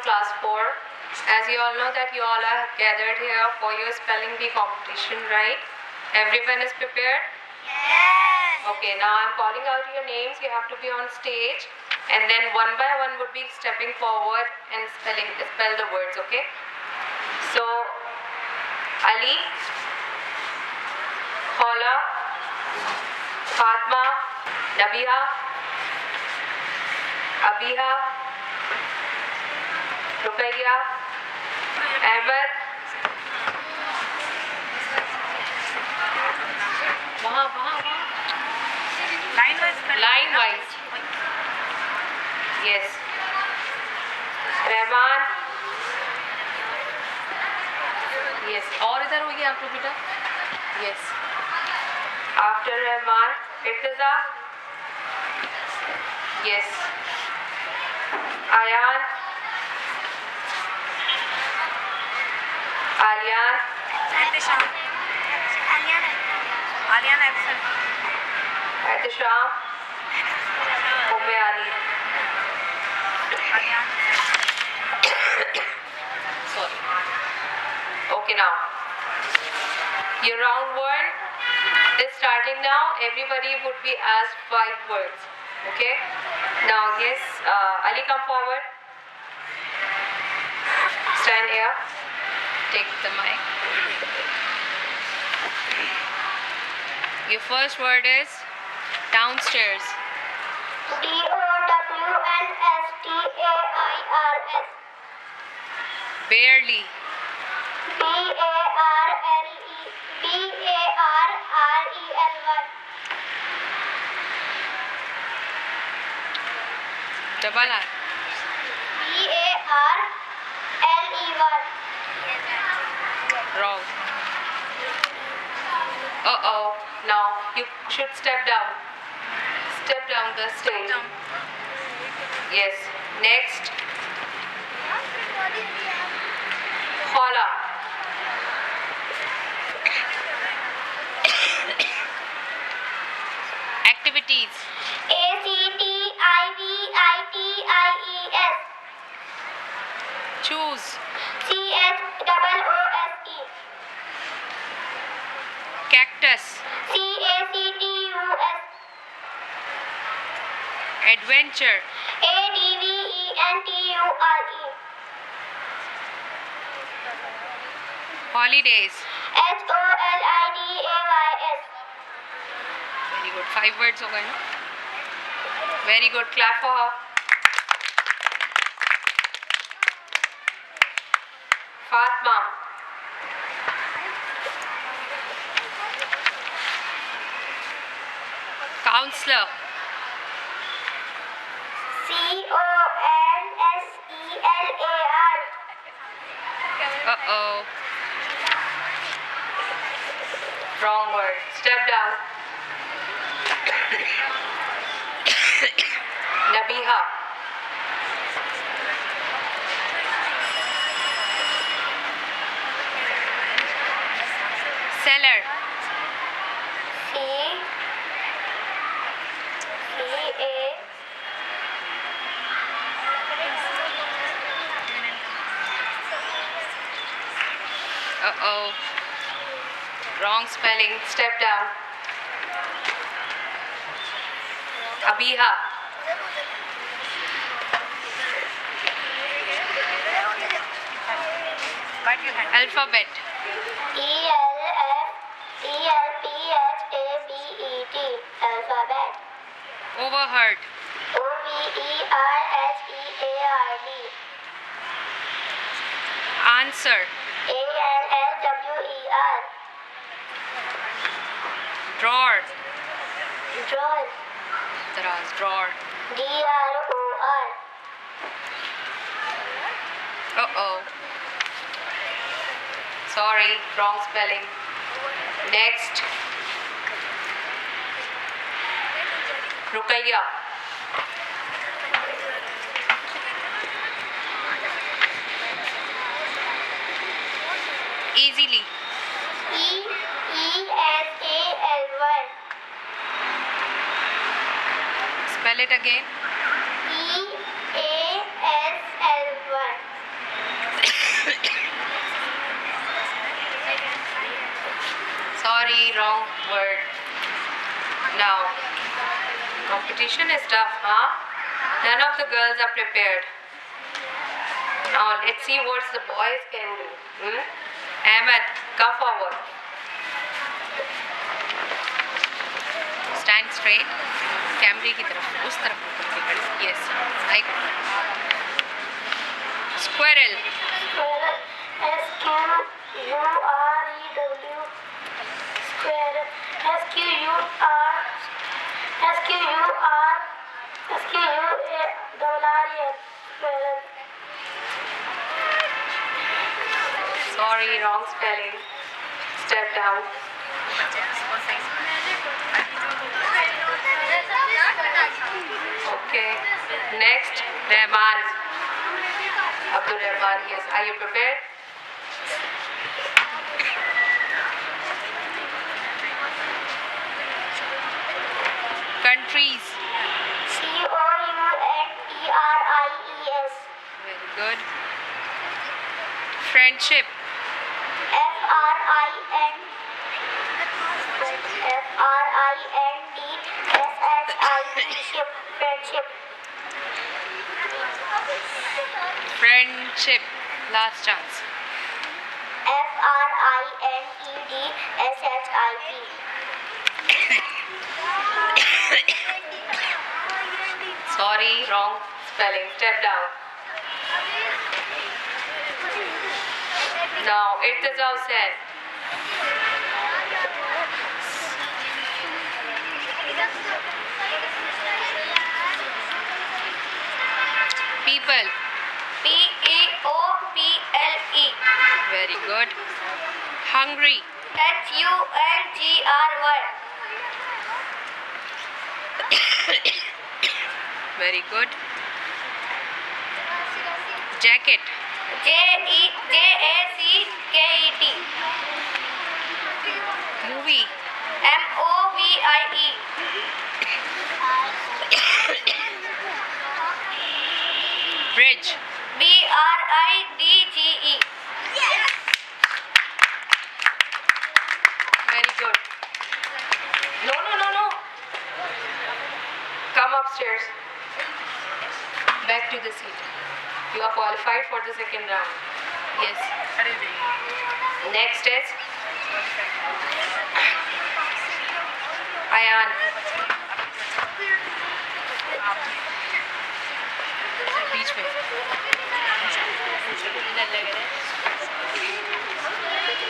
class 4. As you all know that you all are gathered here for your spelling bee competition, right? Everyone is prepared? Yes. Okay, now I'm calling out your names. You have to be on stage, and then one by one would be stepping forward and spell the words, okay? So, Ali, Khala, Fatma, Nabiha, Abiha, Ruqayya, Ahmed, line wise. Yes. Rahman. Yes. और इधर होगी आप लोग बेटा. Yes. After Rahman, इर्तिजा. Yes. Ayan. Alian. Alian absent. Ehtisham. Umme Ali. Sorry. Okay, now. Your round one is starting now. Everybody would be asked 5 words. Okay? Now, yes, Ali, come forward. Stand here. Take the mic. Your first word is downstairs. DOWNSTAIRS. Barely. BARRELY. Double R. BARLEY. Wrong. Uh-oh. Now you should step down. Step down the stage. Yes. Next. Khala. Activities. ACTIVITIES. Choose. CHOOSE. Cactus. CACTUS. Adventure. ADVENTURE. Holidays. HOLIDAYS. Very good. 5 words हो गए ना? Very good. Clap for her. Fatma. Counselor. CONSELAR. Uh-oh. Wrong word. Step down. Nabiha. Seller. Uh-oh. Wrong spelling. Step down. Abiha. Alphabet. ELFELPHABET. Alphabet. Overheard. OVERHEARD. Answer. ANSWER. Drawer. Drawer. Daraz. Drawer. DROR. Uh-oh. Sorry. Wrong spelling. Next. Ruqayya. Easily. EESALY. Spell it again. EASLY. wrong word. Now, competition is tough, huh? None of the girls are prepared. Now, let's see what the boys can do. Ahmed, come forward. Stand straight. कैमरे की तरफ, उस तरफ होकर के खड़े. Yes, I got it. Squirrel. Squirrel. S-Q-U-R-E-W. Squirrel. S-Q-U-R-S-Q-U-A-R-R-E-L. Squirrel. Sorry, wrong spelling. Step down. Okay. Next, Rahman. Abdul Rahman, yes. Are you prepared? Countries. C-O-U-N-T-R-I-E-S. Very good. Friendship. F-R-I-N-D-S-H-I-P. Friendship. Friendship. Last chance. F-R-I-N-E-D-S-H-I-P. Sorry, wrong spelling. Step down. Now, it is outside. People. P-E-O-P-L-E. Very good. Hungry. H-U-N-G-R-Y. Very good. Jacket. J-A-C-K-E-T. Movie. M-O-V-I-E. Bridge. B-R-I-D-G-E. Very good. No. Come upstairs. Back to the seat. You are qualified for the second round. Yes. Next is Ayan. बीच में.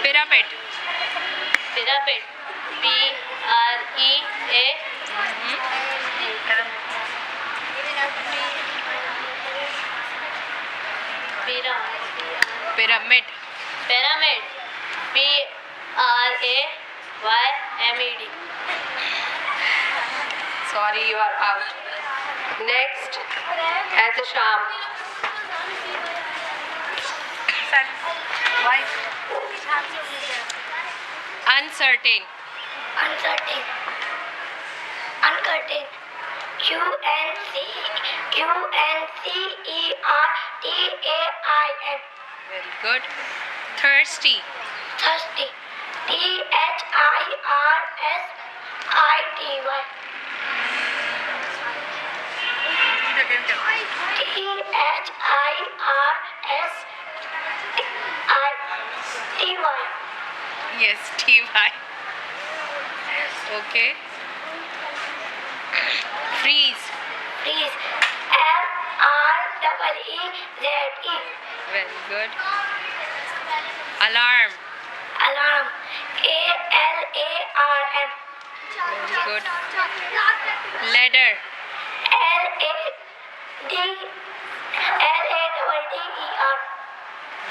Pyramid. Pyramid. P-R-E-A. Pyramid. Pyramid. P-R-A-Y-M-E-D. Sorry, you are out. Next, Ehtisham. Uncertain. Uncertain. Uncurtain. U-N-C-E-R-T-A-I-N. Very good. Thirsty. Thirsty. T-H-I-R-S-I-T-Y. T-H-I-R-S-I-T-Y. Yes, T-Y. Okay. Freeze. Freeze. F-R-E-E-Z-E. Very good. Alarm. Alarm. A-L-A-R-M. Very good. Ladder. L-A-D-L-A-D-D-E-R.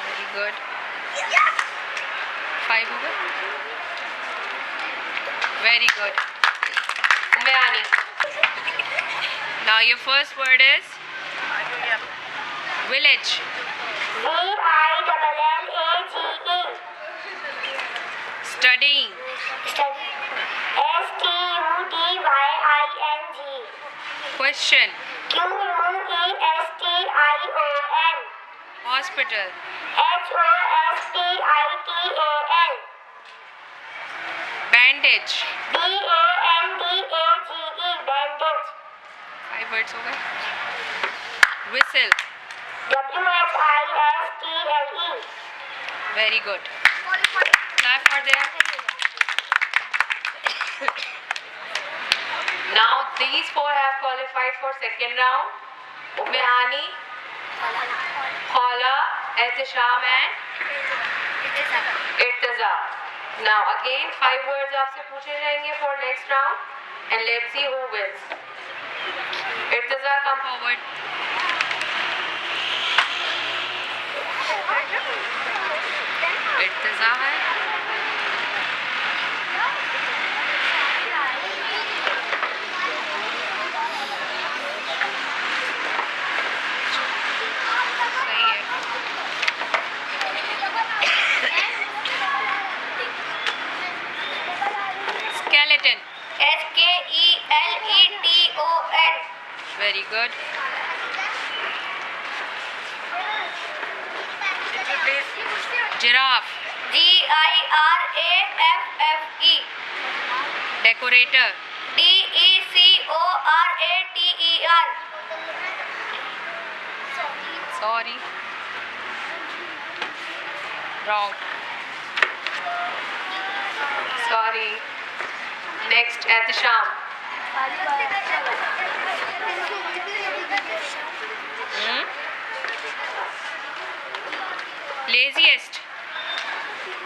Very good. 5 हो गए? Very good. Umayani. Now your first word is village. V-I-L-L-A-G-E. Studying. Study. S-T-U-D-Y-I-N-G. Question. Q-U-E-S-T-I-O-N. Hospital. H-O-S-P-I-T-A-L. Bandage. BANDAGE. Bandage. 5 words हो गए. Whistle. WHISTLE. Very good. Clap for them. Now these 4 have qualified for second round. Umehani, Khala, Ehtisham and Irtaza. Now again 5 words आपसे पूछे जाएंगे for next round and let's see who wins. Irtaza, come forward. Irtaza है. Skeleton. SKELETON. Very good. Giraffe. GIRAFFE. Decorator. DECORATER. Sorry. Wrong. Sorry. Next, Ehtisham. Laziest.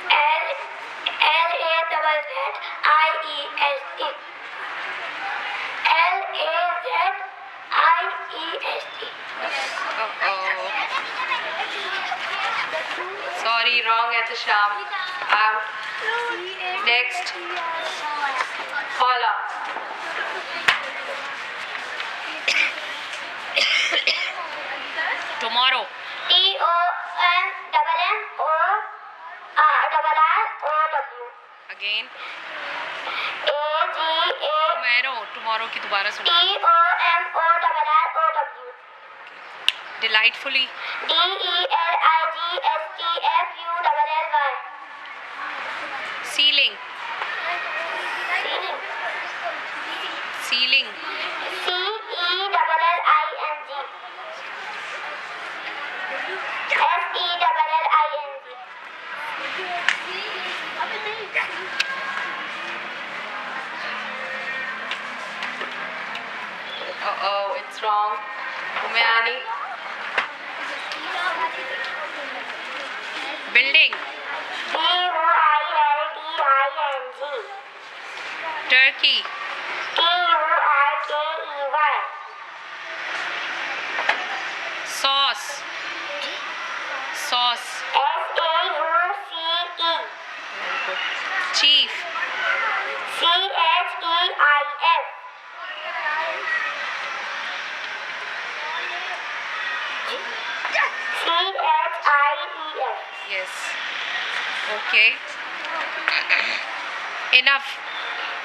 LAZZIEST. LAZIEST. Uh-oh. Sorry, wrong, Ehtisham. Out. Next, Khala. Tomorrow. TOMMORROW. Again. AGA. Tomorrow की दोबारा सुनो. TOMMORROW. Delightfully. DELIGHTFULLY. Ceiling. Ceiling. CELLING. Uh-oh, it's wrong. Umehani. Building. BUILDING. Turkey. TURKEY. Sauce. Sauce. SAUCE. Chief. CHEIF. CHIEF. Yes. Okay. Enough.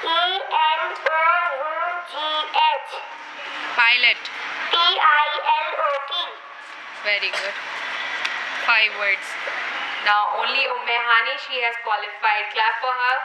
ENOUGH. Pilot. PILOT. Very good. 5 words. Now only Umehani, she has qualified. Clap for her.